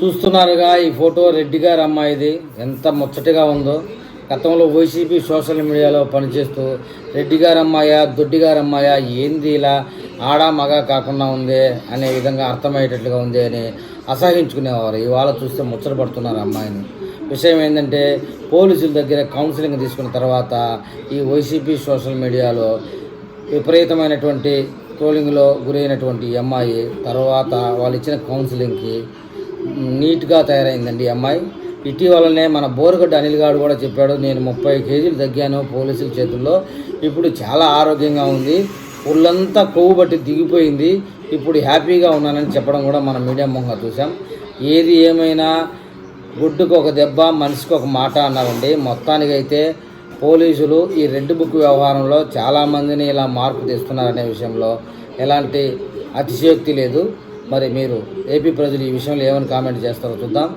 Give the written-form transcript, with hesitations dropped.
చూస్తున్నారుగా ఈ ఫోటో రెడ్డి గారి అమ్మాయిది ఎంత ముచ్చటగా ఉందో. గతంలో వైసీపీ సోషల్ మీడియాలో పనిచేస్తూ రెడ్డి గారి అమ్మాయ దొడ్డి గారి అమ్మాయ ఏంది ఇలా ఆడ మగ కాకుండా ఉంది అనే విధంగా అర్థమయ్యేటట్లుగా ఉంది అని అసహించుకునేవారు. ఇవాళ చూస్తే ముచ్చట పడుతున్నారు అమ్మాయిని. విషయం ఏంటంటే పోలీసుల దగ్గర కౌన్సిలింగ్ తీసుకున్న తర్వాత ఈ వైసీపీ సోషల్ మీడియాలో విపరీతమైనటువంటి ట్రోలింగ్లో గురైనటువంటి ఈ అమ్మాయి తర్వాత వాళ్ళు ఇచ్చిన కౌన్సిలింగ్కి నీట్గా తయారైందండి ఈ అమ్మాయి. ఇటీవలనే మన బోరుగడ్డ అనిల్ గారు కూడా చెప్పాడు, నేను 30 కేజీలు తగ్గాను పోలీసుల చేతుల్లో, ఇప్పుడు చాలా ఆరోగ్యంగా ఉంది, ఒళ్ళంతా కొవ్వు బట్టి దిగిపోయింది, ఇప్పుడు హ్యాపీగా ఉన్నానని చెప్పడం కూడా మనం మీడియా ముఖంగా చూసాం. ఏది ఏమైనా గుడ్డుకు ఒక దెబ్బ మనిషికి ఒక మాట అన్నారండి. మొత్తానికైతే పోలీసులు ఈ రెడ్ బుక్ వ్యవహారంలో చాలామందిని ఇలా మార్పు తెస్తున్నారనే విషయంలో ఎలాంటి అతిశయోక్తి లేదు. మరి మీరు ఏపీ ప్రజలు ఈ విషయంలో ఏమని కామెంట్ చేస్తారో చూద్దాం.